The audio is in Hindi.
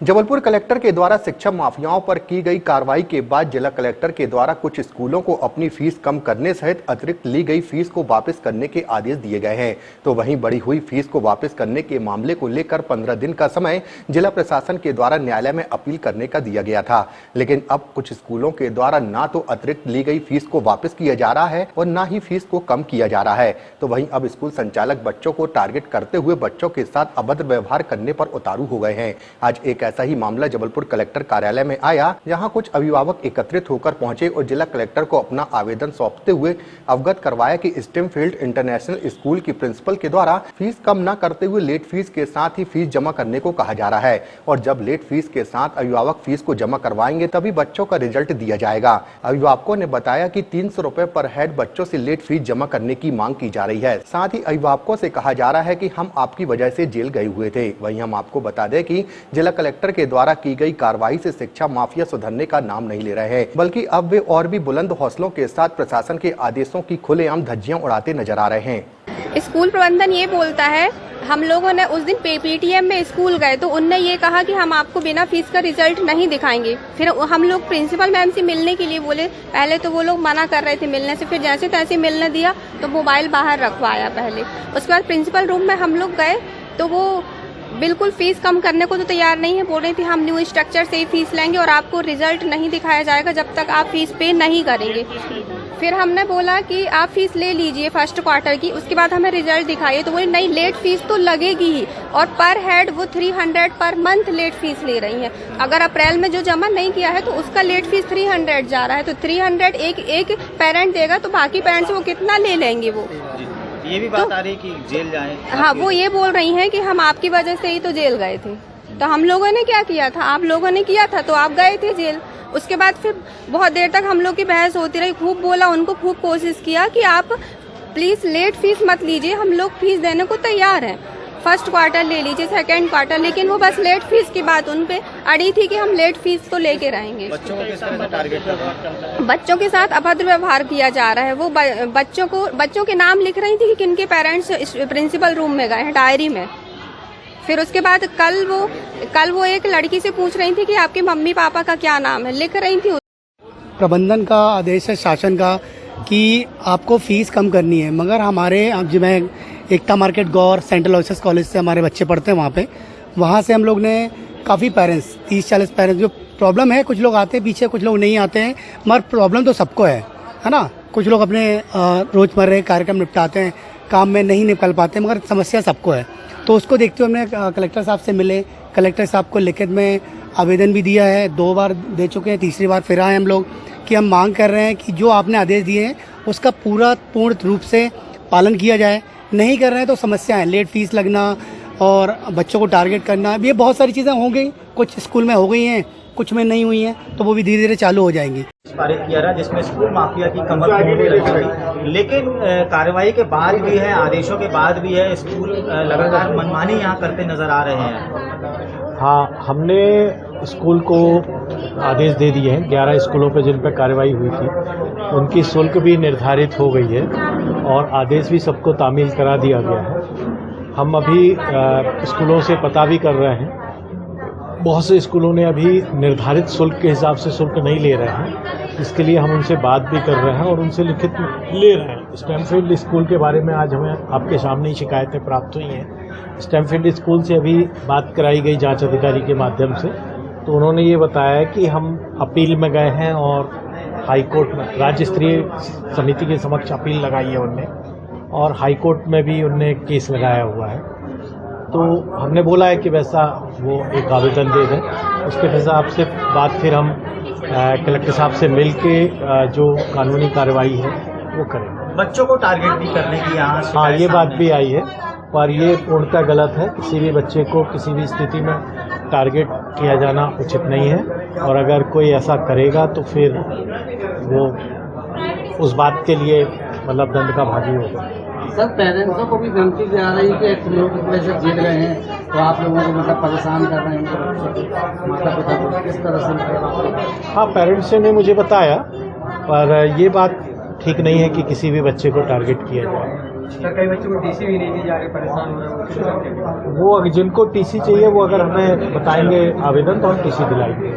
जबलपुर कलेक्टर के द्वारा शिक्षा माफियाओं पर की गई कार्रवाई के बाद जिला कलेक्टर के द्वारा कुछ स्कूलों को अपनी फीस कम करने सहित अतिरिक्त ली गई फीस को वापस करने के आदेश दिए गए हैं। तो वहीं बढ़ी हुई फीस को वापस करने के मामले को लेकर 15 दिन का समय जिला प्रशासन के द्वारा न्यायालय में अपील करने का दिया गया था, लेकिन अब कुछ स्कूलों के द्वारा ना तो अतिरिक्त ली गई फीस को वापस किया जा रहा है और न ही फीस को कम किया जा रहा है। तो वहीं अब स्कूल संचालक बच्चों को टारगेट करते हुए बच्चों के साथ अभद्र व्यवहार करने पर उतारू हो गए हैं। आज एक ऐसा ही मामला जबलपुर कलेक्टर कार्यालय में आया, जहां कुछ अभिभावक एकत्रित होकर पहुंचे और जिला कलेक्टर को अपना आवेदन सौंपते हुए अवगत करवाया कि स्टेमफील्ड इंटरनेशनल स्कूल की प्रिंसिपल के द्वारा फीस कम न करते हुए लेट फीस के साथ ही फीस जमा करने को कहा जा रहा है और जब लेट फीस के साथ अभिभावक फीस को जमा करवाएंगे तभी बच्चों का रिजल्ट दिया जाएगा। अभिभावकों ने बताया कि 300 रुपए पर हेड बच्चों से लेट फीस जमा करने की मांग की जा रही है। साथ ही अभिभावकों से कहा जा रहा है कि हम आपकी वजह से जेल गए हुए थे। वहीं हम आपको बता दें कि जिला कलेक्टर के द्वारा की गई कार्रवाई से शिक्षा माफिया सुधरने का नाम नहीं ले रहे हैं, बल्कि अब वे और भी बुलंद हौसलों के साथ प्रशासन के आदेशों की खुलेआम धज्जियां उड़ाते नजर आ रहे हैं। स्कूल प्रबंधन ये बोलता है, हम लोगों ने उस दिन पीटीएम में स्कूल गए तो उनने ये कहा कि हम आपको बिना फीस का रिजल्ट नहीं दिखाएंगे। फिर हम लोग प्रिंसिपल मैम से मिलने के लिए बोले, पहले तो वो लोग मना कर रहे थे मिलने से, फिर जैसे तैसे मिलने दिया तो मोबाइल बाहर रखवाया पहले। उसके बाद प्रिंसिपल रूम में हम लोग गए तो वो बिल्कुल फीस कम करने को तो तैयार नहीं है। बोल रही थी हम न्यू स्ट्रक्चर से ही फीस लेंगे और आपको रिजल्ट नहीं दिखाया जाएगा जब तक आप फीस पे नहीं करेंगे। फिर हमने बोला कि आप फीस ले लीजिए फर्स्ट क्वार्टर की, उसके बाद हमें रिजल्ट दिखाइए। तो बोले नहीं, लेट फीस तो लगेगी ही और पर हेड वो 300 पर मंथ लेट फीस ले रही है। अगर अप्रैल में जो जमा नहीं किया है तो उसका लेट फीस 300 जा रहा है। तो 300 एक पेरेंट देगा तो बाकी पेरेंट्स वो कितना ले लेंगे। वो ये भी बात आ रही कि जेल जाएं। हाँ, वो ये बोल रही हैं कि हम आपकी वजह से ही तो जेल गए थे। तो हम लोगों ने क्या किया था? आप लोगों ने किया था तो आप गए थे जेल। उसके बाद फिर बहुत देर तक हम लोग की बहस होती रही, खूब बोला, उनको खूब कोशिश किया कि आप प्लीज लेट फीस मत लीजिए, हम लोग फीस देने को तैयार हैं, फर्स्ट क्वार्टर ले लीजिए, सेकंड क्वार्टर। लेकिन वो बस लेट फीस की बात उन पे अड़ी थी कि हम लेट फीस तो लेके रहेंगे। बच्चों को किस तरह से टारगेट कर रहा है? बच्चों के साथ अभद्र व्यवहार किया जा रहा है। वो बच्चों के नाम लिख रही थी कि किनके पेरेंट्स प्रिंसिपल रूम में गए हैं डायरी में। फिर उसके बाद कल वो एक लड़की से पूछ रही थी कि आपके मम्मी पापा का क्या नाम है, लिख रही थी। प्रबंधन का आदेश है शासन का कि आपको फीस कम करनी है, मगर हमारे जो मैं एकता मार्केट गौर सेंट्रल ऑफिसर्स कॉलेज से हमारे बच्चे पढ़ते हैं वहाँ से हम लोग ने काफ़ी पेरेंट्स 30-40 पेरेंट्स, जो प्रॉब्लम है कुछ लोग आते हैं पीछे, कुछ लोग नहीं आते हैं, मगर प्रॉब्लम तो सबको है ना। कुछ लोग अपने रोजमर्रा कार्यक्रम निपटाते हैं, काम में नहीं निकल पाते, मगर समस्या सबको है। तो उसको देखते हुए हमने कलेक्टर साहब से मिले, कलेक्टर साहब को लिखित में आवेदन भी दिया है, 2 बार दे चुके हैं, तीसरी बार फिर आए हम लोग कि हम मांग कर रहे हैं कि जो आपने आदेश दिए हैं उसका पूर्ण रूप से पालन किया जाए। नहीं कर रहे हैं तो समस्या है, लेट फीस लगना और बच्चों को टारगेट करना, ये बहुत सारी चीज़ें हो गई, कुछ स्कूल में हो गई हैं, कुछ में नहीं हुई हैं, तो वो भी धीरे धीरे चालू हो जाएंगी। पारित किया रहा जिसमें स्कूल माफिया की कमर तोड़ने लगी, लेकिन कार्रवाई के बाद भी है, आदेशों के बाद भी है, स्कूल लगातार मनमानी यहाँ करते नजर आ रहे हैं। हाँ, हमने स्कूल को आदेश दे दिए हैं। 11 स्कूलों पर जिन पर कार्रवाई हुई थी उनकी शुल्क भी निर्धारित हो गई है और आदेश भी सबको तामील करा दिया गया है। हम अभी स्कूलों से पता भी कर रहे हैं, बहुत से स्कूलों ने अभी निर्धारित शुल्क के हिसाब से शुल्क नहीं ले रहे हैं, इसके लिए हम उनसे बात भी कर रहे हैं और उनसे लिखित ले रहे हैं। स्टेमफील्ड स्कूल के बारे में आज हमें आपके सामने ही शिकायतें प्राप्त हुई हैं। स्टेमफील्ड स्कूल से अभी बात कराई गई जांच अधिकारी के माध्यम से, तो उन्होंने ये बताया कि हम अपील में गए हैं और हाई कोर्ट में राज्य स्तरीय समिति के समक्ष अपील लगाई है उनने, और हाई कोर्ट में भी उनने केस लगाया हुआ है। तो हमने बोला है कि वैसा वो एक आवेदन दे दें, उसके हिसाब से बात फिर हम कलेक्टर साहब से मिल के जो कानूनी कार्रवाई है वो करेंगे। बच्चों को टारगेट भी करने की यहाँ हाँ, ये बात भी आई है, पर ये पूर्णतः गलत है। किसी भी बच्चे को किसी भी स्थिति में टारगेट किया जाना उचित नहीं है, और अगर कोई ऐसा करेगा तो फिर वो उस बात के लिए मतलब दंड का भागी होगा। सर, पेरेंट्सों को भी धमकी दी जा रही है कि एक लोग से जेल गए हैं तो आप लोगों को मतलब परेशान कर रहे हैं माता पिता को, किस तरह से? हाँ, पेरेंट्स ने मुझे बताया, पर ये बात ठीक नहीं है कि किसी भी बच्चे को टारगेट किया जाए। सर कई बच्चों को टीसी भी नहीं दी जा रही, परेशान हो रहे हैं उसके लिए। वो जिनको टीसी चाहिए वो अगर हमें बताएंगे आवेदन तो हम टीसी दिलाएंगे।